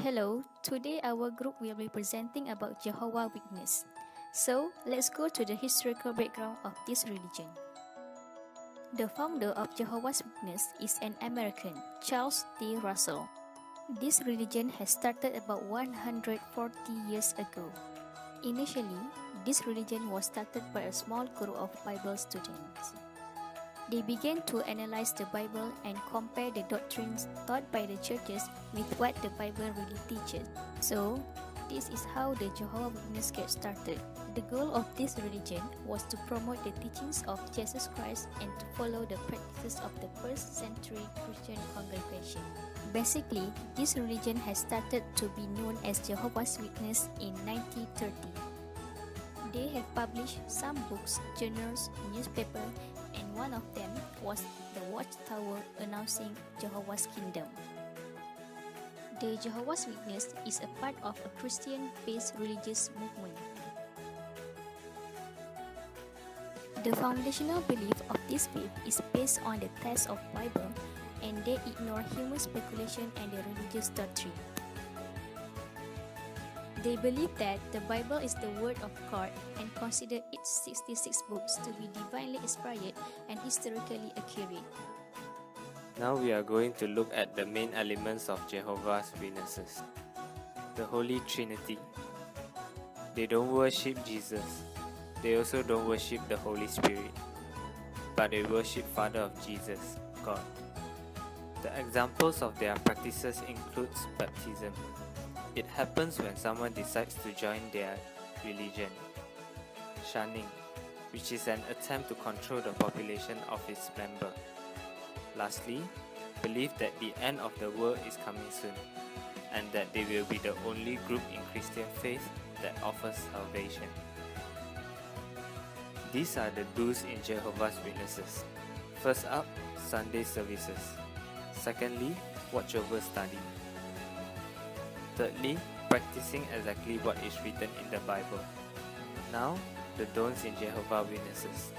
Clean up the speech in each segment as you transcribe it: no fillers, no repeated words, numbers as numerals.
Hello, today our group will be presenting about Jehovah Witness. So, let's go to the historical background of this religion. The founder of Jehovah's Witness is an American, Charles T. Russell. This religion has started about 140 years ago. Initially, this religion was started by a small group of Bible students. They began to analyze the Bible and compare the doctrines taught by the churches with what the Bible really teaches. So, this is how the Jehovah's Witness get started. The goal of this religion was to promote the teachings of Jesus Christ and to follow the practices of the first century Christian congregation. Basically, this religion has started to be known as Jehovah's Witness in 1930. They have published some books, journals, newspapers, and one of them was the Watchtower announcing Jehovah's Kingdom. The Jehovah's Witness is a part of a Christian-based religious movement. The foundational belief of this faith is based on the text of Bible, and they ignore human speculation and the religious doctrine. They believe that the Bible is the Word of God and consider its 66 books to be divinely inspired and historically accurate. Now we are going to look at the main elements of Jehovah's Witnesses. The Holy Trinity. They don't worship Jesus. They also don't worship the Holy Spirit, but they worship Father of Jesus, God. The examples of their practices includes baptism. It happens when someone decides to join their religion. Shunning, which is an attempt to control the population of its member. Lastly, believe that the end of the world is coming soon, and that they will be the only group in Christian faith that offers salvation. These are the do's in Jehovah's Witnesses. First up, Sunday services. Secondly, watchover study. Thirdly, practicing exactly what is written in the Bible. Now, the don'ts in Jehovah's Witnesses.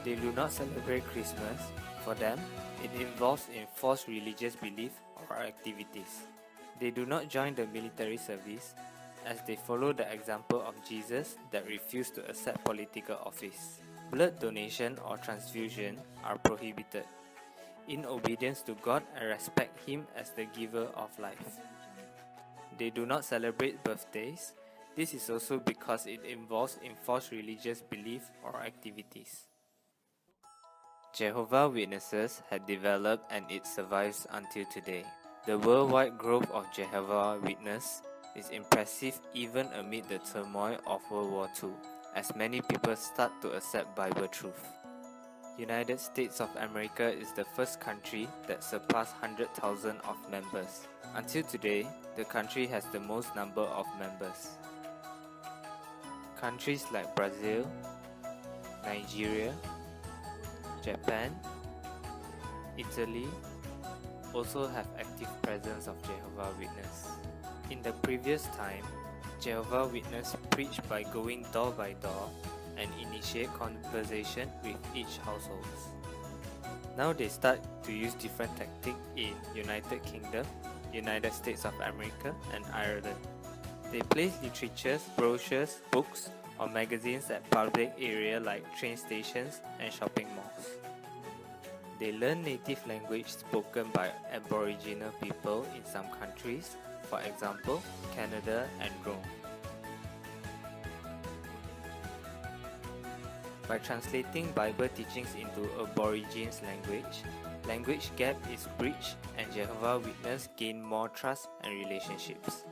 They do not celebrate Christmas. For them, it involves in false religious belief or activities. They do not join the military service, as they follow the example of Jesus that refused to accept political office. Blood donation or transfusion are prohibited, in obedience to God and respect Him as the giver of life. They do not celebrate birthdays. This is also because it involves in false religious belief or activities. Jehovah's Witnesses had developed and it survives until today. The worldwide growth of Jehovah's Witnesses is impressive even amid the turmoil of World War II, as many people start to accept Bible truth. United States of America is the first country that surpassed 100,000 of members. Until today, the country has the most number of members. Countries like Brazil, Nigeria, Japan, Italy also have active presence of Jehovah's Witnesses. In the previous time, Jehovah's Witnesses preached by going door by door and initiate conversation with each household. Now they start to use different tactics in United Kingdom, United States of America, and Ireland. They place literatures, brochures, books, or magazines at public areas like train stations and shopping malls. They learn native language spoken by Aboriginal people in some countries, for example, Canada and Rome. By translating Bible teachings into Aborigines language gap is bridged and Jehovah's Witnesses gain more trust and relationships.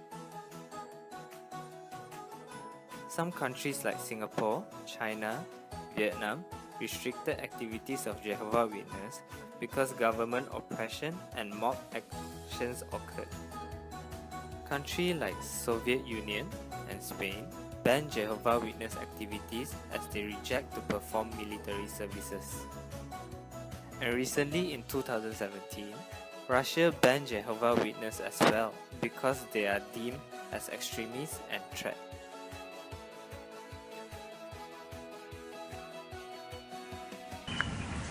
Some countries like Singapore, China, Vietnam restricted activities of Jehovah's Witnesses because government oppression and mob actions occurred. Countries like Soviet Union and Spain ban Jehovah's Witness activities as they reject to perform military services. And recently in 2017, Russia banned Jehovah's Witness as well because they are deemed as extremists and threat.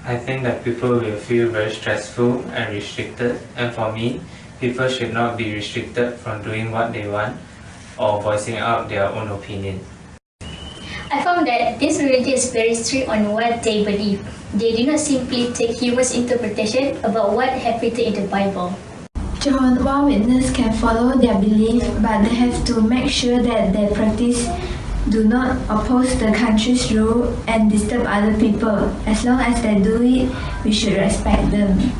I think that people will feel very stressful and restricted, and for me, people should not be restricted from doing what they want or voicing out their own opinion. I found that this religion is very strict on what they believe. They do not simply take human interpretation about what have written in the Bible. Jehovah's Witnesses can follow their belief, but they have to make sure that their practice do not oppose the country's rule and disturb other people. As long as they do it, we should respect them.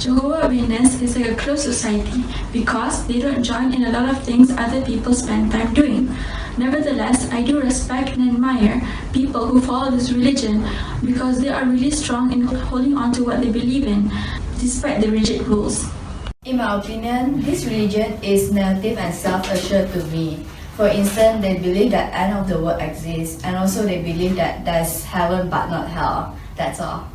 Jehovah's Witness is like a closed society because they don't join in a lot of things other people spend time doing. Nevertheless, I do respect and admire people who follow this religion because they are really strong in holding on to what they believe in, despite the rigid rules. In my opinion, this religion is negative and self-assured to me. For instance, they believe that end of the world exists, and also they believe that there's heaven but not hell. That's all.